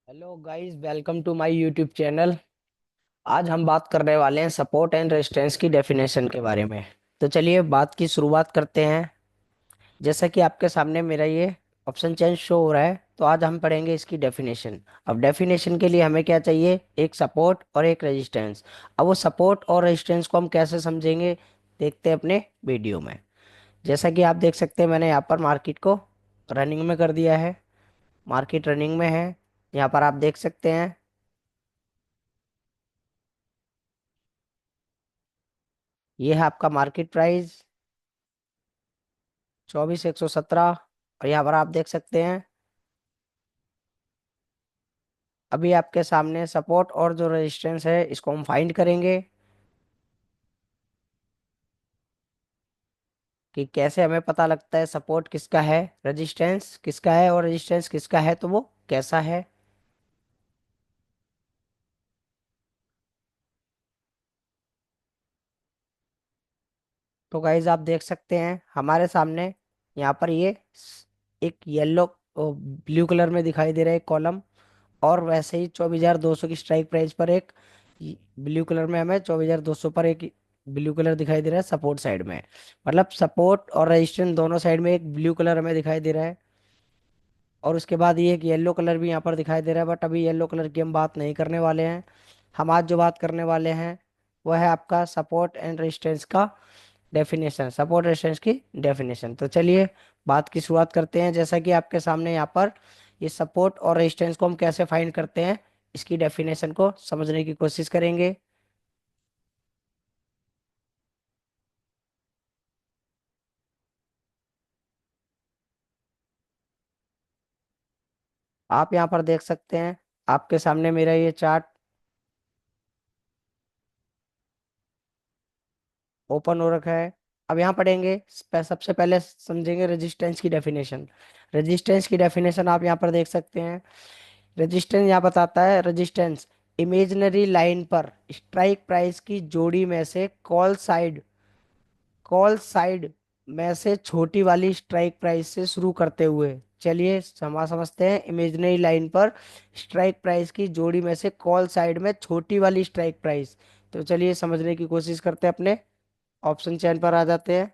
Hello guys, welcome to my YouTube channel. आज हम बात करने वाले हैं सपोर्ट एंड रेजिस्टेंस की डेफिनेशन के बारे में। तो चलिए बात की शुरुआत करते हैं। जैसा कि आपके सामने मेरा ये ऑप्शन चेंज शो हो रहा है, तो आज हम पढ़ेंगे इसकी डेफिनेशन। अब डेफिनेशन के लिए हमें क्या चाहिए? एक सपोर्ट और एक रेजिस्टेंस। अब वो सपोर्ट और रेजिस्टेंस को हम कैसे समझेंगे, देखते हैं अपने वीडियो में। जैसा कि आप देख सकते हैं, मैंने यहाँ पर मार्केट को रनिंग में कर दिया है। मार्केट रनिंग में है। यहाँ पर आप देख सकते हैं, ये है आपका मार्केट प्राइस 24,117। और यहाँ पर आप देख सकते हैं, अभी आपके सामने सपोर्ट और जो रेजिस्टेंस है इसको हम फाइंड करेंगे कि कैसे हमें पता लगता है सपोर्ट किसका है, रेजिस्टेंस किसका है और रेजिस्टेंस किसका है, तो वो कैसा है। तो गाइज आप देख सकते हैं हमारे सामने यहाँ पर ये एक येलो ब्लू कलर में दिखाई दे रहा है कॉलम। और वैसे ही 24,200 की स्ट्राइक प्राइस पर एक ब्लू कलर में हमें 24,200 पर एक ब्लू कलर दिखाई दे रहा है सपोर्ट साइड में। मतलब सपोर्ट और रेजिस्टेंस दोनों साइड में एक ब्लू कलर हमें दिखाई दे रहा है। और उसके बाद ये एक येलो कलर भी यहाँ पर दिखाई दे रहा है, बट अभी येलो कलर की हम बात नहीं करने वाले हैं। हम आज जो बात करने वाले हैं वह है आपका सपोर्ट एंड रेजिस्टेंस का डेफिनेशन, सपोर्ट रेजिस्टेंस की डेफिनेशन। तो चलिए बात की शुरुआत करते हैं। जैसा कि आपके सामने यहाँ पर ये सपोर्ट और रेजिस्टेंस को हम कैसे फाइंड करते हैं, इसकी डेफिनेशन को समझने की कोशिश करेंगे। आप यहाँ पर देख सकते हैं, आपके सामने मेरा ये चार्ट ओपन हो रखा है। अब यहाँ पढ़ेंगे, सबसे पहले समझेंगे रेजिस्टेंस की डेफिनेशन। रेजिस्टेंस की डेफिनेशन आप यहाँ पर देख सकते हैं। रेजिस्टेंस यहाँ बताता है, रेजिस्टेंस इमेजिनरी लाइन पर स्ट्राइक प्राइस की जोड़ी में से कॉल साइड में से छोटी वाली स्ट्राइक प्राइस से शुरू करते हुए। चलिए समझते हैं, इमेजिनरी लाइन पर स्ट्राइक प्राइस की जोड़ी में से कॉल साइड में छोटी वाली स्ट्राइक प्राइस। तो चलिए समझने की कोशिश करते हैं, अपने ऑप्शन चैन पर आ जाते हैं।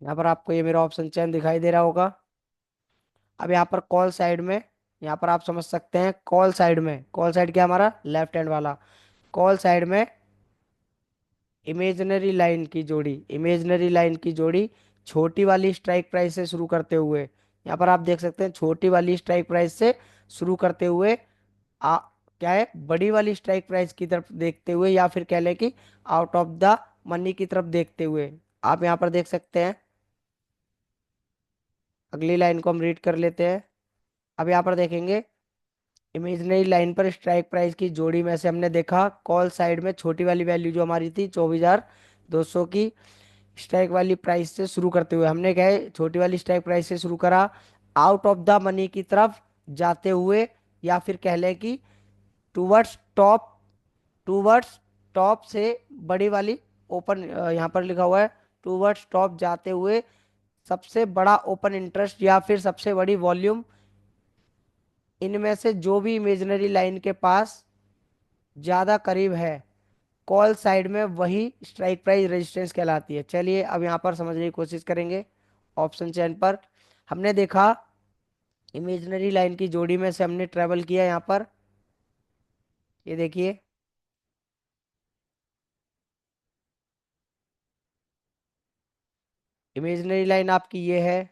यहाँ पर आपको ये मेरा ऑप्शन चैन दिखाई दे रहा होगा। अब यहाँ पर कॉल साइड में, यहाँ पर आप समझ सकते हैं कॉल साइड में, कॉल साइड क्या हमारा लेफ्ट हैंड वाला, कॉल साइड में इमेजिनरी लाइन की जोड़ी छोटी वाली स्ट्राइक प्राइस से शुरू करते हुए। यहाँ पर आप देख सकते हैं छोटी वाली स्ट्राइक प्राइस से शुरू करते हुए आ क्या है, बड़ी वाली स्ट्राइक प्राइस की तरफ देखते हुए, या फिर कह लें कि आउट ऑफ द मनी की तरफ देखते हुए। आप यहाँ पर देख सकते हैं, अगली लाइन को हम रीड कर लेते हैं। अब यहाँ पर देखेंगे, इमेजिनरी लाइन पर स्ट्राइक प्राइस की जोड़ी में से हमने देखा कॉल साइड में छोटी वाली वैल्यू जो हमारी थी 24,200 की स्ट्राइक वाली प्राइस से शुरू करते हुए, हमने क्या है छोटी वाली स्ट्राइक प्राइस से शुरू करा, आउट ऑफ द मनी की तरफ जाते हुए, या फिर कह लें कि टूवर्ड्स टॉप, टूवर्ड्स टॉप से बड़ी वाली ओपन, यहाँ पर लिखा हुआ है टूवर्ड्स टॉप जाते हुए सबसे बड़ा ओपन इंटरेस्ट या फिर सबसे बड़ी वॉल्यूम, इनमें से जो भी इमेजिनरी लाइन के पास ज्यादा करीब है कॉल साइड में, वही स्ट्राइक प्राइस रेजिस्टेंस कहलाती है। चलिए अब यहाँ पर समझने की कोशिश करेंगे। ऑप्शन चेन पर हमने देखा, इमेजिनरी लाइन की जोड़ी में से हमने ट्रेवल किया यहाँ पर, ये देखिए इमेजिनरी लाइन आपकी ये है।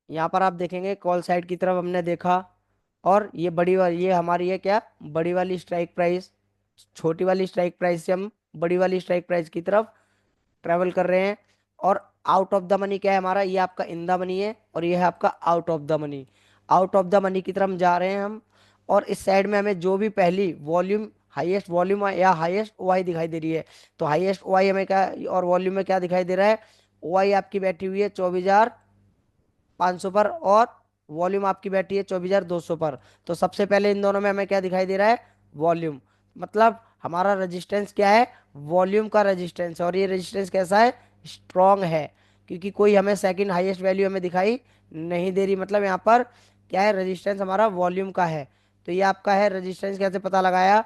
यहाँ पर आप देखेंगे कॉल साइड की तरफ हमने देखा, और ये बड़ी वाली, ये हमारी है क्या, बड़ी वाली स्ट्राइक प्राइस, छोटी वाली स्ट्राइक प्राइस से हम बड़ी वाली स्ट्राइक प्राइस की तरफ ट्रेवल कर रहे हैं। और आउट ऑफ द मनी क्या है हमारा, ये आपका इन द मनी है, और ये है आपका out of the money. Out of the money की तरफ हम जा रहे हैं हम। और इस साइड में हमें जो भी पहली वॉल्यूम, हाईएस्ट वॉल्यूम या हाईएस्ट ओआई दिखाई दे रही है, तो हाईएस्ट ओआई हमें क्या, और वॉल्यूम में क्या दिखाई दे रहा है, ओआई आपकी बैठी हुई है 24,500 पर, और वॉल्यूम आपकी बैठी है 24,200 पर। तो सबसे पहले इन दोनों में हमें क्या दिखाई दे रहा है, वॉल्यूम। मतलब हमारा रेजिस्टेंस क्या है, वॉल्यूम का रेजिस्टेंस, और ये रेजिस्टेंस कैसा है, स्ट्रॉन्ग है। क्योंकि कोई हमें सेकंड हाईएस्ट वैल्यू हमें दिखाई नहीं दे रही, मतलब यहाँ पर क्या है, रेजिस्टेंस हमारा वॉल्यूम का है। तो ये आपका है रेजिस्टेंस, कैसे पता लगाया,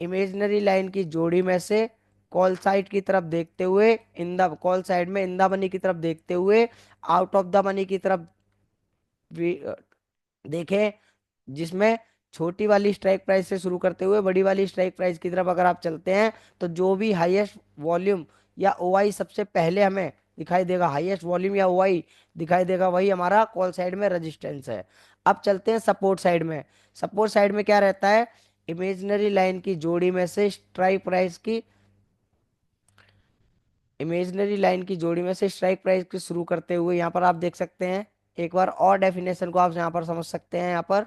इमेजिनरी लाइन की जोड़ी में से कॉल साइड की तरफ देखते हुए, इन द कॉल साइड में इन द मनी की तरफ देखते हुए, आउट ऑफ द मनी की तरफ देखें, जिसमें छोटी वाली स्ट्राइक प्राइस से शुरू करते हुए बड़ी वाली स्ट्राइक प्राइस की तरफ अगर आप चलते हैं, तो जो भी हाईएस्ट वॉल्यूम या ओआई सबसे पहले हमें दिखाई देगा, हाईएस्ट वॉल्यूम या ओआई दिखाई देगा, वही हमारा कॉल साइड में रेजिस्टेंस है। अब चलते हैं सपोर्ट साइड में। सपोर्ट साइड में क्या रहता है, इमेजिनरी लाइन की जोड़ी में से स्ट्राइक प्राइस की, इमेजिनरी लाइन की जोड़ी में से स्ट्राइक प्राइस की शुरू करते हुए, यहाँ पर आप देख सकते हैं, एक बार और डेफिनेशन को आप यहाँ पर समझ सकते हैं। यहाँ पर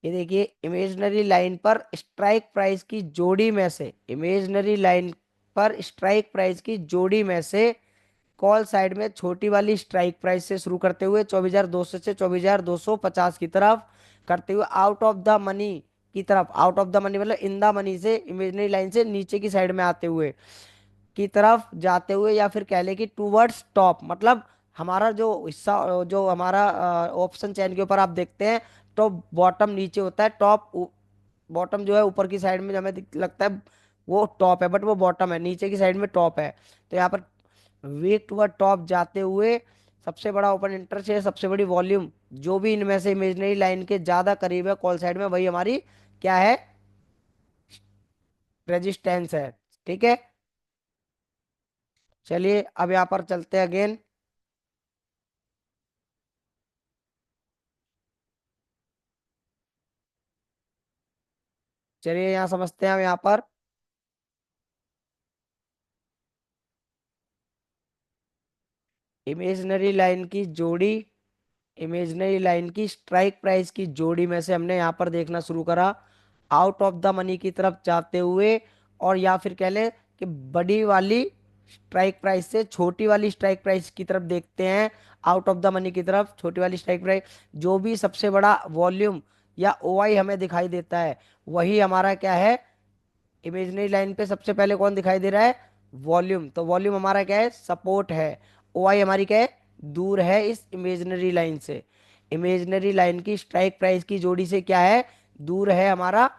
ये देखिए, इमेजिनरी लाइन पर स्ट्राइक प्राइस की जोड़ी में से, इमेजिनरी लाइन पर स्ट्राइक प्राइस की जोड़ी में से कॉल साइड में छोटी वाली स्ट्राइक प्राइस से शुरू करते हुए 24,200 से 24,250 की तरफ करते हुए, आउट ऑफ द मनी की तरफ, आउट ऑफ द मनी मतलब इन द मनी से, इमेजिनरी लाइन से नीचे की साइड में आते हुए, की तरफ जाते हुए, या फिर कह ले कि टूवर्ड्स टॉप, मतलब हमारा जो हिस्सा, जो हमारा ऑप्शन चैन के ऊपर आप देखते हैं, टॉप बॉटम नीचे होता है, टॉप बॉटम जो है ऊपर की साइड में हमें लगता है वो टॉप है, बट वो बॉटम है, नीचे की साइड में टॉप है। तो यहाँ पर वीक टूवर्ड टॉप जाते हुए सबसे बड़ा ओपन इंटरेस्ट है, सबसे बड़ी वॉल्यूम जो भी इनमें से इमेजिनरी लाइन के ज्यादा करीब है कॉल साइड में, वही हमारी क्या है, रेजिस्टेंस है। ठीक है, चलिए अब यहाँ पर चलते हैं अगेन। चलिए यहाँ समझते हैं हम यहाँ पर, इमेजिनरी लाइन की जोड़ी, इमेजिनरी लाइन की स्ट्राइक प्राइस की जोड़ी में से हमने यहाँ पर देखना शुरू करा, आउट ऑफ द मनी की तरफ जाते हुए, और या फिर कह ले कि बड़ी वाली स्ट्राइक प्राइस से छोटी वाली स्ट्राइक प्राइस की तरफ देखते हैं, आउट ऑफ द मनी की तरफ छोटी वाली स्ट्राइक प्राइस, जो भी सबसे बड़ा वॉल्यूम या ओआई हमें दिखाई देता है, वही हमारा क्या है, इमेजिनरी लाइन पे सबसे पहले कौन दिखाई दे रहा है, वॉल्यूम। तो वॉल्यूम हमारा क्या है, सपोर्ट है। ओआई हमारी क्या है, दूर है इस इमेजिनरी लाइन से, इमेजिनरी लाइन की स्ट्राइक प्राइस की जोड़ी से क्या है, दूर है हमारा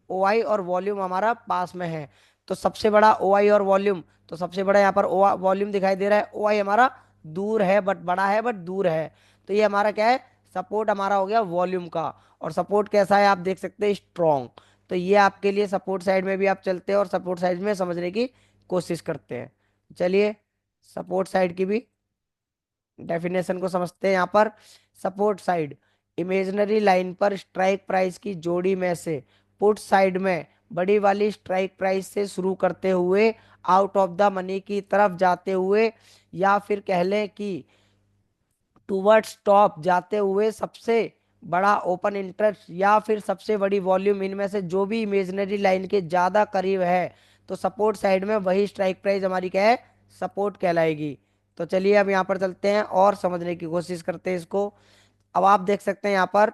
ओआई, और वॉल्यूम हमारा पास में है। तो सबसे बड़ा ओआई और वॉल्यूम, तो सबसे बड़ा यहाँ पर वॉल्यूम दिखाई दे रहा है, ओआई हमारा दूर है बट बड़ा है, बट दूर है। तो ये हमारा क्या है, सपोर्ट हमारा हो गया वॉल्यूम का। और सपोर्ट कैसा है आप देख सकते हैं, स्ट्रॉन्ग। तो ये आपके लिए सपोर्ट साइड में भी आप चलते हैं और सपोर्ट साइड में समझने की कोशिश करते हैं। चलिए सपोर्ट साइड की भी डेफिनेशन को समझते हैं यहाँ पर। सपोर्ट साइड, इमेजिनरी लाइन पर स्ट्राइक प्राइस की जोड़ी में से पुट साइड में बड़ी वाली स्ट्राइक प्राइस से शुरू करते हुए, आउट ऑफ द मनी की तरफ जाते हुए, या फिर कह लें कि टूवर्ड्स टॉप जाते हुए सबसे बड़ा ओपन इंटरेस्ट या फिर सबसे बड़ी वॉल्यूम, इनमें से जो भी इमेजिनरी लाइन के ज्यादा करीब है, तो सपोर्ट साइड में वही स्ट्राइक प्राइस हमारी क्या है, सपोर्ट कहलाएगी। तो चलिए अब यहाँ पर चलते हैं और समझने की कोशिश करते हैं इसको। अब आप देख सकते हैं यहाँ पर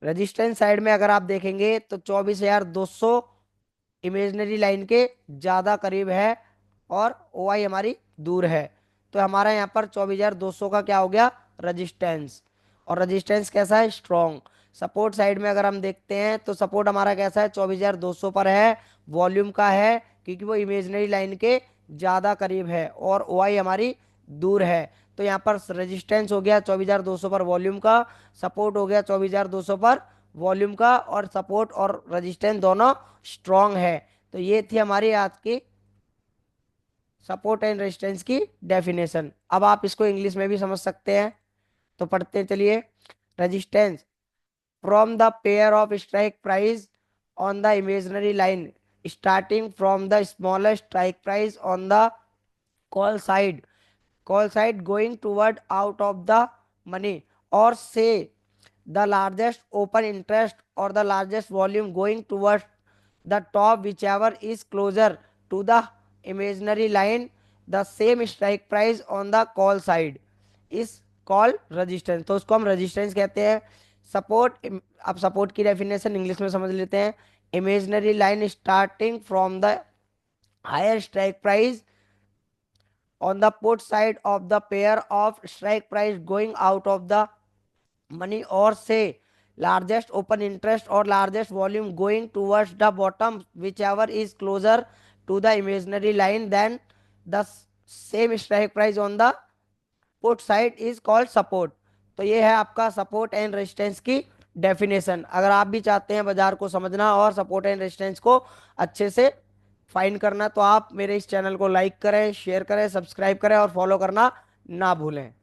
रेजिस्टेंस साइड में अगर आप देखेंगे तो 24,200 इमेजिनरी लाइन के ज्यादा करीब है, और ओआई हमारी दूर है। तो हमारा यहाँ पर 24,200 का क्या हो गया, रजिस्टेंस। और रजिस्टेंस कैसा है, स्ट्रॉन्ग। सपोर्ट साइड में अगर हम देखते हैं तो सपोर्ट हमारा कैसा है, 24,200 पर है, वॉल्यूम का है, क्योंकि वो इमेजिनरी लाइन के ज्यादा करीब है, और ओआई हमारी दूर है। तो यहाँ पर रेजिस्टेंस हो गया 24,200 पर वॉल्यूम का, सपोर्ट हो गया 24,200 पर वॉल्यूम का, और सपोर्ट और रेजिस्टेंस दोनों स्ट्रॉन्ग है। तो ये थी हमारी आज की सपोर्ट एंड रेजिस्टेंस की डेफिनेशन। अब आप इसको इंग्लिश में भी समझ सकते हैं, तो पढ़ते हैं चलिए। Resistance, from the pair of strike price on the imaginary line starting from the smallest strike price on the call side, call side going toward out of the money, or say the largest open interest or the largest volume going towards the top, whichever is closer to the imaginary line, the same strike price on the call side is called resistance। तो उसको हम resistance कहते हैं। Support, अब support की definition English में समझ लेते हैं। imaginary line starting from the higher strike price on the put side of the pair of strike price going out of the money, or say largest open interest or largest volume going towards the bottom, whichever is closer to the imaginary line than the same strike price on the put side is called support. तो ये है आपका support and resistance की definition. अगर आप भी चाहते हैं बाजार को समझना और सपोर्ट एंड रेजिस्टेंस को अच्छे से फाइंड करना, तो आप मेरे इस चैनल को लाइक करें, शेयर करें, सब्सक्राइब करें और फॉलो करना ना भूलें।